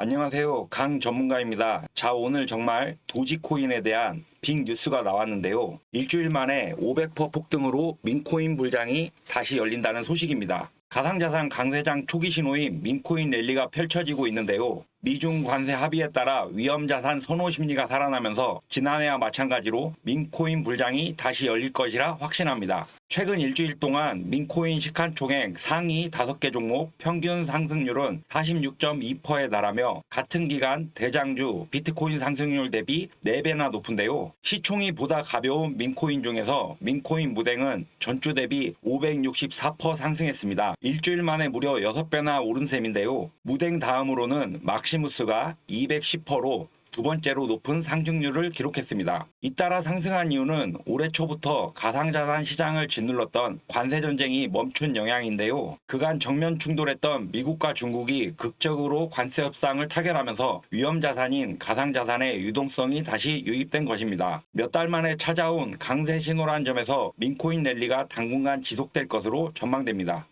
안녕하세요. 강 전문가입니다. 자, 오늘 정말 도지코인에 대한 빅 뉴스가 나왔는데요. 일주일 만에 500% 폭등으로 민코인 불장이 다시 열린다는 소식입니다. 가상자산 강세장 초기 신호인 민코인 랠리가 펼쳐지고 있는데요. 미중 관세 합의에 따라 위험자산 선호 심리가 살아나면서 지난해와 마찬가지로 민코인 불장이 다시 열릴 것이라 확신합니다. 최근 일주일 동안 민코인 시간총액 상위 5개 종목 평균 상승률은 46.2%에 달하며 같은 기간 대장주 비트코인 상승률 대비 4배나 높은데요. 시총이 보다 가벼운 민코인 중에서 민코인 무댕은 전주 대비 564% 상승했습니다. 일주일 만에 무려 6배나 오른 셈인데요. 무댕 다음으로는 막시무스가 210%로 두 번째로 높은 상승률을 기록했습니다. 잇따라 상승한 이유는 올해 초부터 가상자산 시장을 짓눌렀던 관세전쟁이 멈춘 영향인데요. 그간 정면 충돌했던 미국과 중국이 극적으로 관세 협상을 타결하면서 위험자산인 가상자산의 유동성이 다시 유입된 것입니다. 몇 달 만에 찾아온 강세 신호라는 점에서 민코인 랠리가 당분간 지속될 것으로 전망됩니다.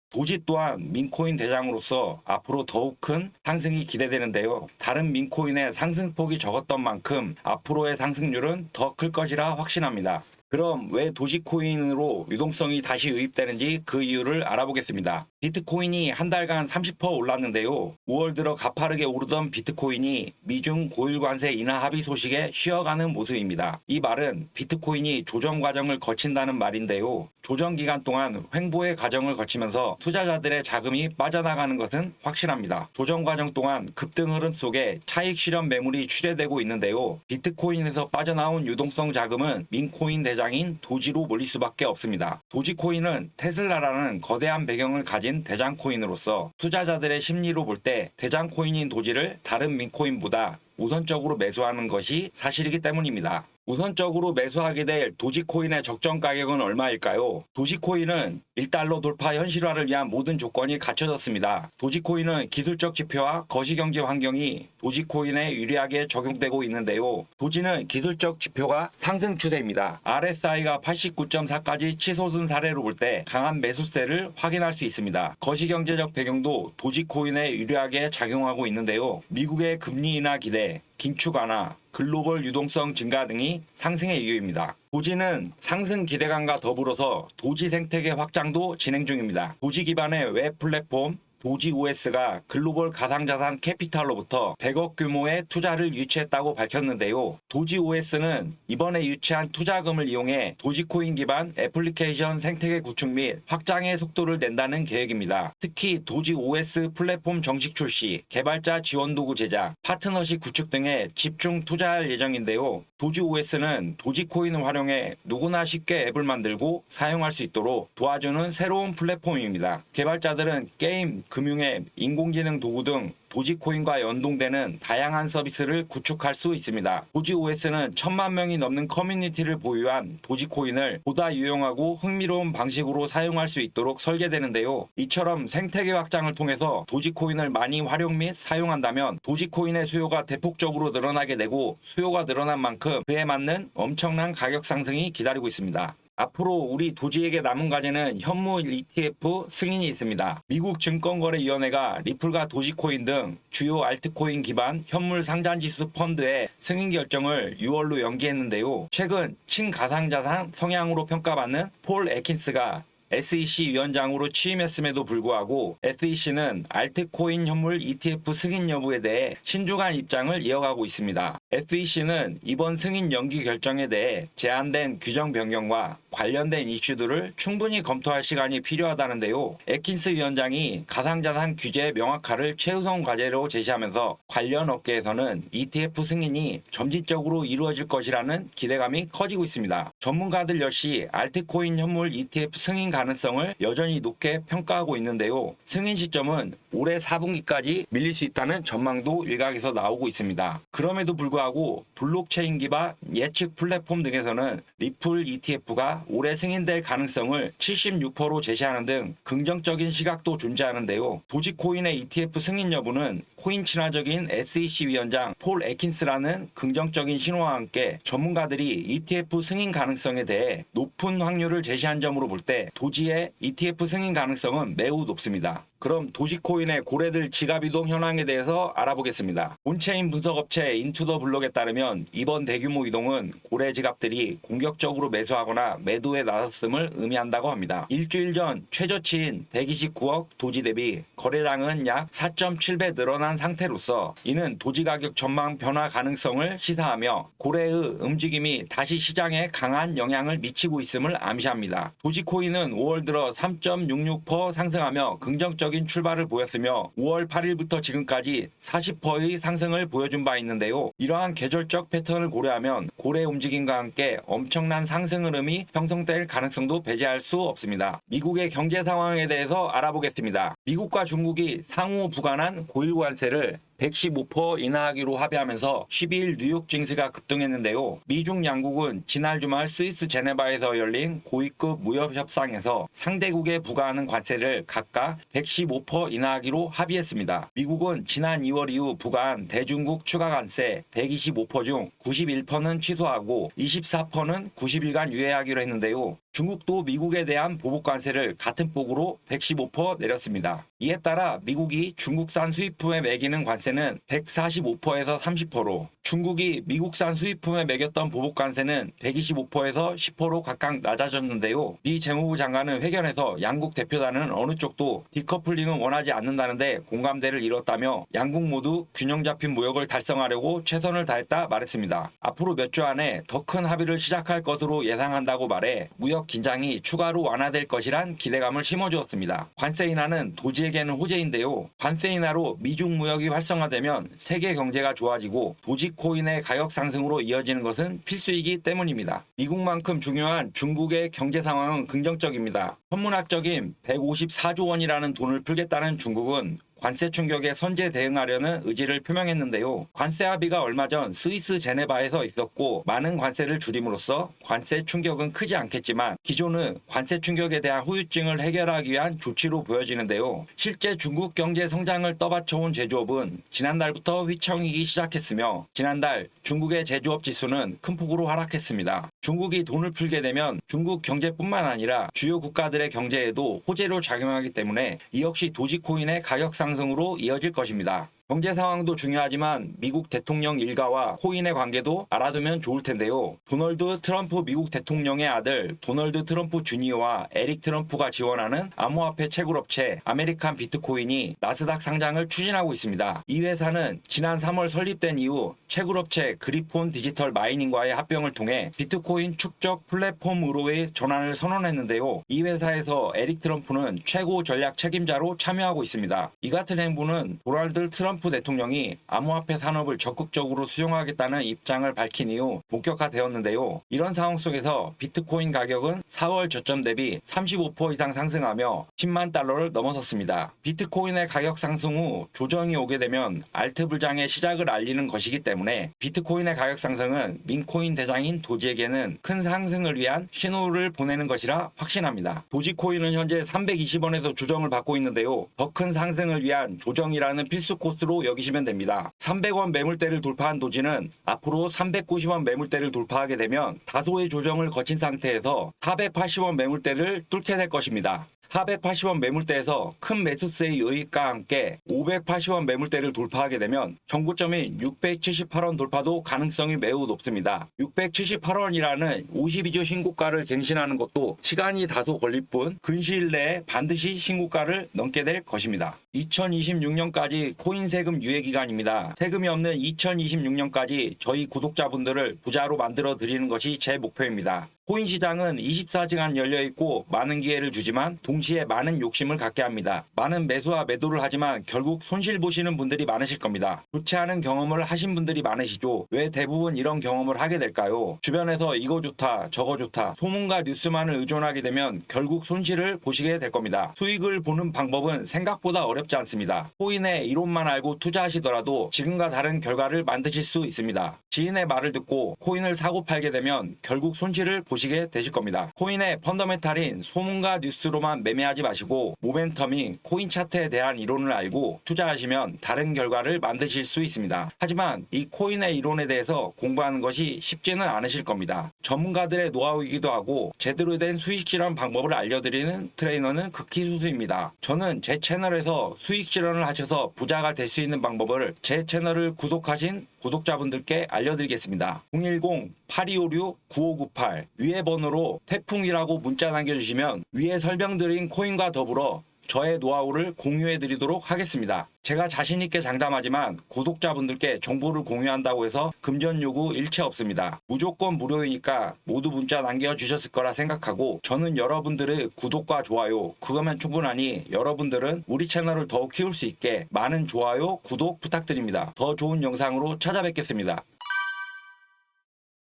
도지 또한 민코인 대장으로서 앞으로 더욱 큰 상승이 기대되는데요. 다른 민코인의 상승폭이 적었던 만큼 앞으로의 상승률은 더 클 것이라 확신합니다. 그럼 왜 도지코인으로 유동성이 다시 유입되는지 그 이유를 알아보겠습니다. 비트코인이 한 달간 30% 올랐는데요. 5월 들어 가파르게 오르던 비트코인이 미중 고율 관세 인하 합의 소식에 쉬어가는 모습입니다. 이 말은 비트코인이 조정 과정을 거친다는 말인데요. 조정 기간 동안 횡보의 과정을 거치면서 투자자들의 자금이 빠져나가는 것은 확실합니다. 조정 과정 동안 급등 흐름 속에 차익 실현 매물이 출회되고 있는데요. 비트코인에서 빠져나온 유동성 자금은 민코인 대장인 도지로 몰릴 수밖에 없습니다. 도지코인은 테슬라라는 거대한 배경을 가진 대장코인으로서 투자자들의 심리로 볼 때 대장코인인 도지를 다른 민코인보다 우선적으로 매수하는 것이 사실이기 때문입니다. 우선적으로 매수하게 될 도지코인의 적정 가격은 얼마일까요? 도지코인은 1달러 돌파 현실화를 위한 모든 조건이 갖춰졌습니다. 도지코인은 기술적 지표와 거시경제 환경이 도지코인에 유리하게 적용되고 있는데요. 도지는 기술적 지표가 상승 추세입니다. RSI가 89.4까지 치솟은 사례로 볼 때 강한 매수세를 확인할 수 있습니다. 거시경제적 배경도 도지코인에 유리하게 작용하고 있는데요. 미국의 금리 인하 기대, 긴축 완화, 글로벌 유동성 증가 등이 상승의 이유입니다. 도지는 상승 기대감과 더불어서 도지 생태계 확장도 진행 중입니다. 도지 기반의 웹 플랫폼 도지OS가 글로벌 가상자산 캐피탈로부터 100억 규모의 투자를 유치했다고 밝혔는데요. 도지OS는 이번에 유치한 투자금을 이용해 도지코인 기반 애플리케이션 생태계 구축 및 확장의 속도를 낸다는 계획입니다. 특히 도지OS 플랫폼 정식 출시, 개발자 지원 도구 제작, 파트너십 구축 등에 집중 투자할 예정인데요. 도지OS는 도지코인을 활용해 누구나 쉽게 앱을 만들고 사용할 수 있도록 도와주는 새로운 플랫폼입니다. 개발자들은 게임, 금융앱, 인공지능 도구 등 도지코인과 연동되는 다양한 서비스를 구축할 수 있습니다. 도지OS는 1000만 명이 넘는 커뮤니티를 보유한 도지코인을 보다 유용하고 흥미로운 방식으로 사용할 수 있도록 설계되는데요. 이처럼 생태계 확장을 통해서 도지코인을 많이 활용 및 사용한다면 도지코인의 수요가 대폭적으로 늘어나게 되고 수요가 늘어난 만큼 그에 맞는 엄청난 가격 상승이 기다리고 있습니다. 앞으로 우리 도지에게 남은 과제는 현물 ETF 승인이 있습니다. 미국 증권거래위원회가 리플과 도지코인 등 주요 알트코인 기반 현물 상장지수 펀드의 승인 결정을 6월로 연기했는데요. 최근 친가상자산 성향으로 평가받는 폴 애킨스가 SEC 위원장으로 취임했음에도 불구하고 SEC는 알트코인 현물 ETF 승인 여부에 대해 신중한 입장을 이어가고 있습니다. SEC는 이번 승인 연기 결정에 대해 제한된 규정 변경과 관련된 이슈들을 충분히 검토할 시간이 필요하다는데요. 애킨스 위원장이 가상자산 규제 명확화를 최우선 과제로 제시하면서 관련 업계에서는 ETF 승인이 점진적으로 이루어질 것이라는 기대감이 커지고 있습니다. 전문가들 역시 알트코인 현물 ETF 승인 가능성을 여전히 높게 평가하고 있는데요. 승인 시점은 올해 4분기까지 밀릴 수 있다는 전망도 일각에서 나오고 있습니다. 그럼에도 불구하고 블록체인 기반 예측 플랫폼 등에서는 리플 ETF가 올해 승인될 가능성을 76%로 제시하는 등 긍정적인 시각도 존재하는데요. 도지코인의 ETF 승인 여부는 코인 친화적인 SEC 위원장 폴 애킨스라는 긍정적인 신호와 함께 전문가들이 ETF 승인 가능성에 대해 높은 확률을 제시한 점으로 볼 때 도지의 ETF 승인 가능성은 매우 높습니다. 그럼 도지코인의 고래들 지갑 이동 현황에 대해서 알아보겠습니다. 온체인 분석업체 인투더블록에 따르면 이번 대규모 이동은 고래 지갑들이 공격적으로 매수하거나 매도에 나섰음을 의미한다고 합니다. 일주일 전 최저치인 129억 도지 대비 거래량은 약 4.7배 늘어난 상태로서 이는 도지 가격 전망 변화 가능성을 시사하며 고래의 움직임이 다시 시장에 강한 영향을 미치고 있음을 암시합니다. 도지코인은 5월 들어 3.66% 상승하며 긍정적인 출발을 보였으며 5월 8일부터 지금까지 40%의 상승을 보여준 바 있는데요. 이러한 계절적 패턴을 고려하면 고래 움직임과 함께 엄청난 상승 흐름이 형성될 가능성도 배제할 수 없습니다. 미국의 경제 상황에 대해서 알아보겠습니다. 미국과 중국이 상호 부과한 고일 관세를 115% 인하하기로 합의하면서 12일 뉴욕 증시가 급등했는데요. 미중 양국은 지난 주말 스위스 제네바에서 열린 고위급 무역 협상에서 상대국에 부과하는 관세를 각각 115% 인하하기로 합의했습니다. 미국은 지난 2월 이후 부과한 대중국 추가 관세 125% 중 91%는 취소하고 24%는 90일간 유예하기로 했는데요. 중국도 미국에 대한 보복 관세를 같은 폭으로 115% 내렸습니다. 이에 따라 미국이 중국산 수입품에 매기는 관세는 145%에서 30%, 중국이 미국산 수입품에 매겼던 보복 관세는 125%에서 10% 각각 낮아졌는데요. 미 재무부 장관은 회견에서 양국 대표단은 어느 쪽도 디커플링은 원하지 않는다는데 공감대를 이뤘다며 양국 모두 균형 잡힌 무역을 달성하려고 최선을 다했다 말했습니다. 앞으로 몇 주 안에 더 큰 합의를 시작할 것으로 예상한다고 말해 무역 긴장이 추가로 완화될 것이란 기대감을 심어주었습니다. 관세 인하는 도지에게는 호재인데요. 관세 인하로 미중 무역이 활성화되면 세계 경제가 좋아지고 도지코인의 가격 상승으로 이어지는 것은 필수이기 때문입니다. 미국만큼 중요한 중국의 경제 상황은 긍정적입니다. 천문학적인 154조 원이라는 돈을 풀겠다는 중국은 관세 충격에 선제 대응하려는 의지를 표명했는데요. 관세 합의가 얼마 전 스위스 제네바에서 있었고 많은 관세를 줄임으로써 관세 충격은 크지 않겠지만 기존의 관세 충격에 대한 후유증을 해결하기 위한 조치로 보여지는데요. 실제 중국 경제 성장을 떠받쳐온 제조업은 지난달부터 휘청이기 시작했으며 지난달 중국의 제조업 지수는 큰 폭으로 하락했습니다. 중국이 돈을 풀게 되면 중국 경제뿐만 아니라 주요 국가들의 경제에도 호재로 작용하기 때문에 이 역시 도지코인의 가격 상승으로 이어질 것입니다. 경제 상황도 중요하지만 미국 대통령 일가와 코인의 관계도 알아두면 좋을 텐데요. 도널드 트럼프 미국 대통령의 아들 도널드 트럼프 주니어와 에릭 트럼프가 지원하는 암호화폐 채굴업체 아메리칸 비트코인이 나스닥 상장을 추진하고 있습니다. 이 회사는 지난 3월 설립된 이후 채굴업체 그리폰 디지털 마이닝과의 합병을 통해 비트코인 축적 플랫폼으로의 전환을 선언했는데요. 이 회사에서 에릭 트럼프는 최고 전략 책임자로 참여하고 있습니다. 이 같은 행보는 도널드 트럼프 대통령이 암호화폐 산업을 적극적으로 수용하겠다는 입장을 밝힌 이후 본격화되었는데요. 이런 상황 속에서 비트코인 가격은 4월 저점 대비 35% 이상 상승하며 10만 달러를 넘어섰습니다. 비트코인의 가격 상승 후 조정이 오게 되면 알트 불장의 시작을 알리는 것이기 때문에 비트코인의 가격 상승은 민코인 대장인 도지에게는 큰 상승을 위한 신호를 보내는 것이라 확신합니다. 도지코인은 현재 320원에서 조정을 받고 있는데요. 더 큰 상승을 위한 조정이라는 필수 코스로 여기시면 됩니다. 300원 매물대를 돌파한 도지는 앞으로 390원 매물대를 돌파하게 되면 다소의 조정을 거친 상태에서 480원 매물대를 뚫게 될 것입니다. 480원 매물대에서 큰 매수세의 유입과 함께 580원 매물대를 돌파하게 되면 정고점인 678원 돌파도 가능성이 매우 높습니다. 678원이라는 52주 신고가를 갱신하는 것도 시간이 다소 걸릴 뿐 근시일 내에 반드시 신고가를 넘게 될 것입니다. 2026년까지 코인 세금 유예 기간입니다. 세금이 없는 2026년까지 저희 구독자분들을 부자로 만들어 드리는 것이 제 목표입니다. 코인 시장은 24시간 열려있고 많은 기회를 주지만 동시에 많은 욕심을 갖게 합니다. 많은 매수와 매도를 하지만 결국 손실 보시는 분들이 많으실 겁니다. 좋지 않은 경험을 하신 분들이 많으시죠. 왜 대부분 이런 경험을 하게 될까요? 주변에서 이거 좋다 저거 좋다 소문과 뉴스만을 의존하게 되면 결국 손실을 보시게 될 겁니다. 수익을 보는 방법은 생각보다 어렵지 않습니다. 코인의 이론만 알고 투자하시더라도 지금과 다른 결과를 만드실 수 있습니다. 지인의 말을 듣고 코인을 사고 팔게 되면 결국 손실을 보시게 보시게 되실 겁니다. 코인의 펀더멘탈인 소문과 뉴스로만 매매하지 마시고 모멘텀이 코인 차트에 대한 이론을 알고 투자하시면 다른 결과를 만드실 수 있습니다. 하지만 이 코인의 이론에 대해서 공부하는 것이 쉽지는 않으실 겁니다. 전문가들의 노하우이기도 하고 제대로 된 수익 실현 방법을 알려드리는 트레이너는 극히 소수입니다. 저는 제 채널에서 수익 실현을 하셔서 부자가 될 수 있는 방법을 제 채널을 구독하신 구독자분들께 알려드리겠습니다. 010-8256-9598 위의 번호로 태풍이라고 문자 남겨주시면 위에 설명드린 코인과 더불어 저의 노하우를 공유해 드리도록 하겠습니다. 제가 자신있게 장담하지만 구독자분들께 정보를 공유한다고 해서 금전 요구 일체 없습니다. 무조건 무료이니까 모두 문자 남겨주셨을 거라 생각하고 저는 여러분들의 구독과 좋아요 그거면 충분하니 여러분들은 우리 채널을 더욱 키울 수 있게 많은 좋아요, 구독 부탁드립니다. 더 좋은 영상으로 찾아뵙겠습니다.